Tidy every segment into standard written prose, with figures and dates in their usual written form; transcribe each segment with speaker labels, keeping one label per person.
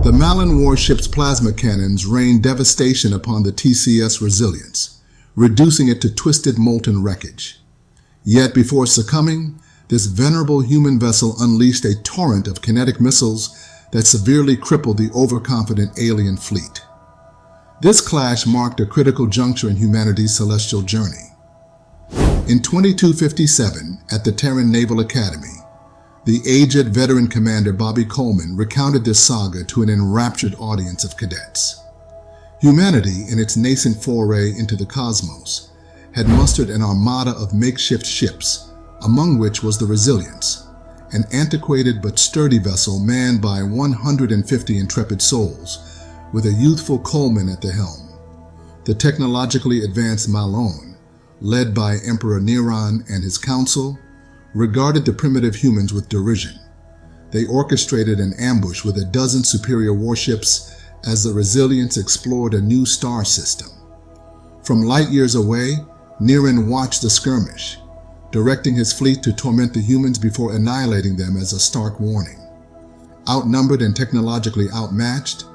Speaker 1: The Malon warship's plasma cannons rained devastation upon the TCS Resilience, reducing it to twisted molten wreckage. Yet before succumbing, this venerable human vessel unleashed a torrent of kinetic missiles that severely crippled the overconfident alien fleet. This clash marked a critical juncture in humanity's celestial journey. In 2257, at the Terran Naval Academy, the aged veteran commander Bobby Coleman recounted this saga to an enraptured audience of cadets. Humanity, in its nascent foray into the cosmos, had mustered an armada of makeshift ships, among which was the Resilience, an antiquated but sturdy vessel manned by 150 intrepid souls, with a youthful Coleman at the helm. The technologically advanced Malon, led by Emperor Neron and his council, regarded the primitive humans with derision. They orchestrated an ambush with a dozen superior warships as the Resilience explored a new star system. From light years away, Neron watched the skirmish, directing his fleet to torment the humans before annihilating them as a stark warning. Outnumbered and technologically outmatched,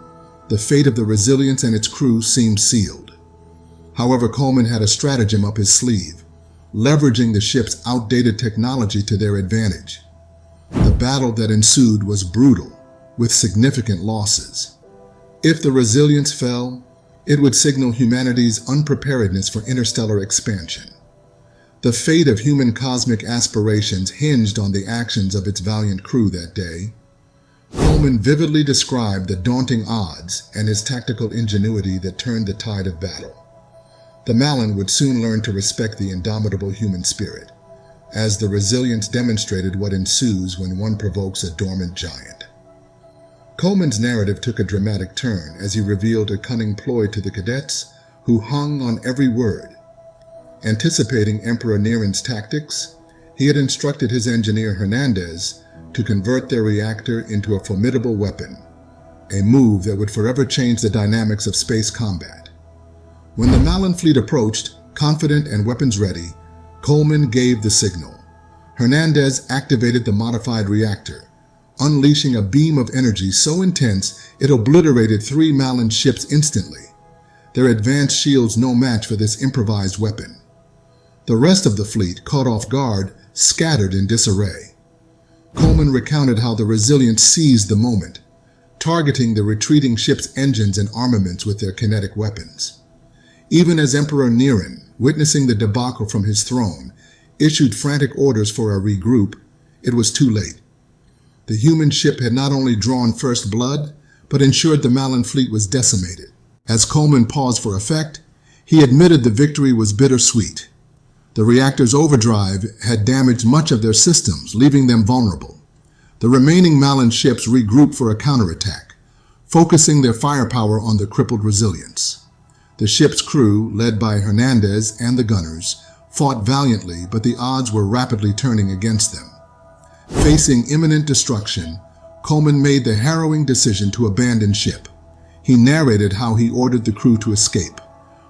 Speaker 1: the fate of the Resilience and its crew seemed sealed. However, Coleman had a stratagem up his sleeve, leveraging the ship's outdated technology to their advantage. The battle that ensued was brutal, with significant losses. If the Resilience fell, it would signal humanity's unpreparedness for interstellar expansion. The fate of human cosmic aspirations hinged on the actions of its valiant crew that day. Coleman vividly described the daunting odds and his tactical ingenuity that turned the tide of battle. The Malon would soon learn to respect the indomitable human spirit, as the Resilience demonstrated what ensues when one provokes a dormant giant. Coleman's narrative took a dramatic turn as he revealed a cunning ploy to the cadets, who hung on every word. Anticipating Emperor Neron's tactics, he had instructed his engineer Hernandez to convert their reactor into a formidable weapon, a move that would forever change the dynamics of space combat. When the Malon fleet approached, confident and weapons ready, Coleman gave the signal. Hernandez activated the modified reactor, unleashing a beam of energy so intense it obliterated 3 Malon ships instantly, their advanced shields no match for this improvised weapon. The rest of the fleet, caught off guard, scattered in disarray. Coleman recounted how the Resilience seized the moment, targeting the retreating ship's engines and armaments with their kinetic weapons. Even as Emperor Neron, witnessing the debacle from his throne, issued frantic orders for a regroup, it was too late. The human ship had not only drawn first blood, but ensured the Malon fleet was decimated. As Coleman paused for effect, he admitted the victory was bittersweet. The reactor's overdrive had damaged much of their systems, leaving them vulnerable. The remaining Malon ships regrouped for a counterattack, focusing their firepower on the crippled Resilience. The ship's crew, led by Hernandez and the gunners, fought valiantly, but the odds were rapidly turning against them. Facing imminent destruction, Coleman made the harrowing decision to abandon ship. He narrated how he ordered the crew to escape,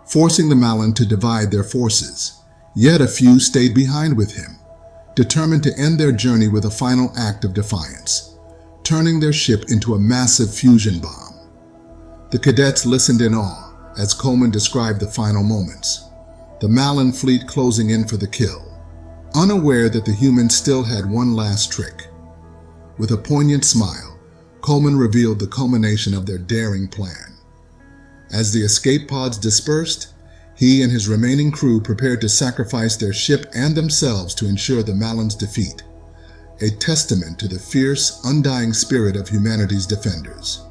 Speaker 1: forcing the Malon to divide their forces. Yet a few stayed behind with him, determined to end their journey with a final act of defiance, turning their ship into a massive fusion bomb. The cadets listened in awe as Coleman described the final moments, the Malon fleet closing in for the kill, unaware that the humans still had one last trick. With a poignant smile, Coleman revealed the culmination of their daring plan. As the escape pods dispersed, he and his remaining crew prepared to sacrifice their ship and themselves to ensure the Malon's defeat, a testament to the fierce, undying spirit of humanity's defenders.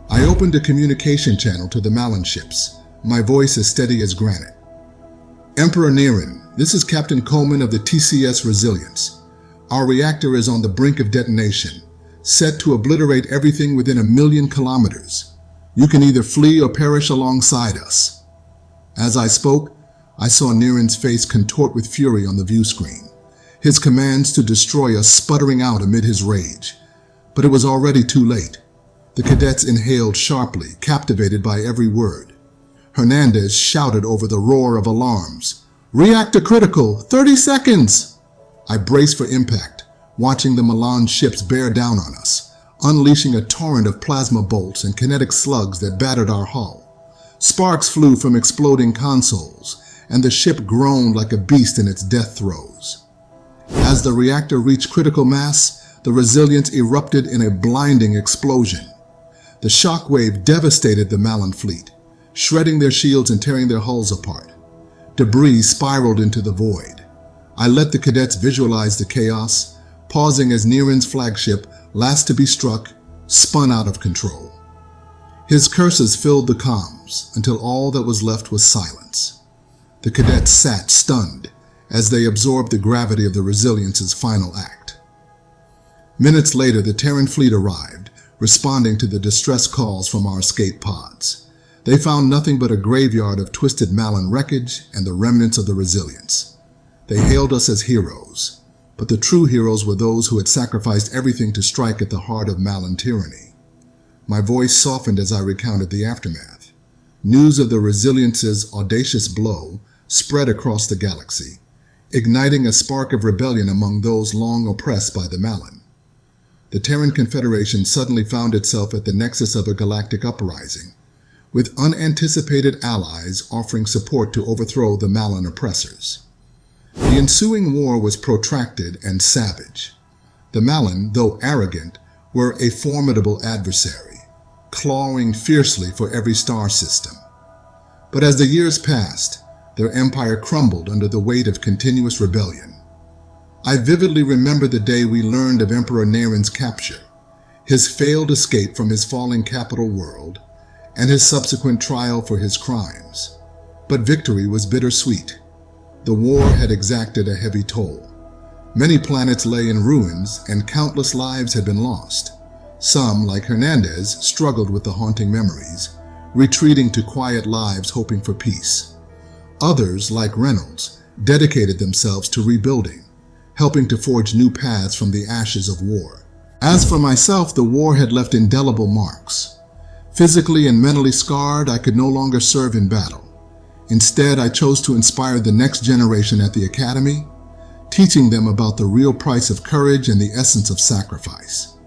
Speaker 1: I opened a communication channel to the Malon ships, my voice as steady as granite. Emperor Neron, this is Captain Coleman of the TCS Resilience. Our reactor is on the brink of detonation, set to obliterate everything within 1,000,000 kilometers. You can either flee or perish alongside us. As I spoke, I saw Neron's face contort with fury on the view screen, his commands to destroy us sputtering out amid his rage. But it was already too late. The cadets inhaled sharply, captivated by every word. Hernandez shouted over the roar of alarms, "Reactor critical, 30 seconds!" I braced for impact, watching the Malon ships bear down on us, unleashing a torrent of plasma bolts and kinetic slugs that battered our hull. Sparks flew from exploding consoles, and the ship groaned like a beast in its death throes. As the reactor reached critical mass, the Resilience erupted in a blinding explosion. The shockwave devastated the Malon fleet, shredding their shields and tearing their hulls apart. Debris spiraled into the void. I let the cadets visualize the chaos, pausing as Neren's flagship, last to be struck, spun out of control. His curses filled the comms until all that was left was silence. The cadets sat stunned as they absorbed the gravity of the Resilience's final act. Minutes later, the Terran fleet arrived, responding to the distress calls from our escape pods. They found nothing but a graveyard of twisted Malon wreckage and the remnants of the Resilience. They hailed us as heroes, but the true heroes were those who had sacrificed everything to strike at the heart of Malon tyranny. My voice softened as I recounted the aftermath. News of the Resilience's audacious blow spread across the galaxy, igniting a spark of rebellion among those long oppressed by the Malon. The Terran Confederation suddenly found itself at the nexus of a galactic uprising, with unanticipated allies offering support to overthrow the Malon oppressors. The ensuing war was protracted and savage. The Malon, though arrogant, were a formidable adversary, clawing fiercely for every star system. But as the years passed, their empire crumbled under the weight of continuous rebellion. I vividly remember the day we learned of Emperor Neren's capture, his failed escape from his falling capital world, and his subsequent trial for his crimes. But victory was bittersweet. The war had exacted a heavy toll. Many planets lay in ruins, and countless lives had been lost. Some, like Hernandez, struggled with the haunting memories, retreating to quiet lives hoping for peace. Others, like Reynolds, dedicated themselves to rebuilding, helping to forge new paths from the ashes of war. As for myself, the war had left indelible marks. Physically and mentally scarred, I could no longer serve in battle. Instead, I chose to inspire the next generation at the Academy, teaching them about the real price of courage and the essence of sacrifice.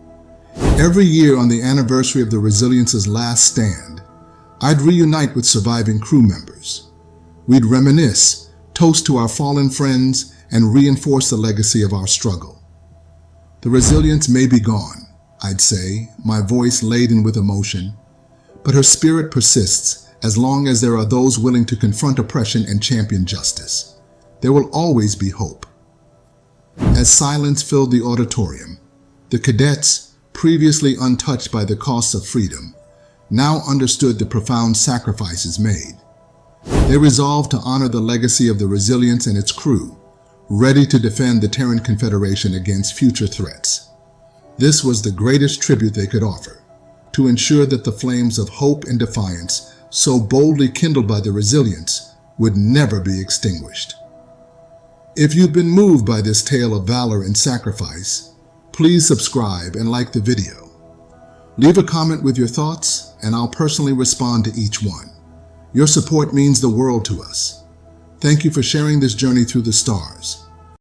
Speaker 1: Every year on the anniversary of the Resilience's last stand, I'd reunite with surviving crew members. We'd reminisce, toast to our fallen friends, and reinforce the legacy of our struggle. The Resilience may be gone, I'd say, my voice laden with emotion, but her spirit persists as long as there are those willing to confront oppression and champion justice. There will always be hope. As silence filled the auditorium, the cadets, previously untouched by the costs of freedom, now understood the profound sacrifices made. They resolved to honor the legacy of the Resilience and its crew, ready to defend the Terran Confederation against future threats. This was the greatest tribute they could offer, to ensure that the flames of hope and defiance, so boldly kindled by the Resilience, would never be extinguished. If you've been moved by this tale of valor and sacrifice, please subscribe and like the video. Leave a comment with your thoughts, and I'll personally respond to each one. Your support means the world to us. Thank you for sharing this journey through the stars.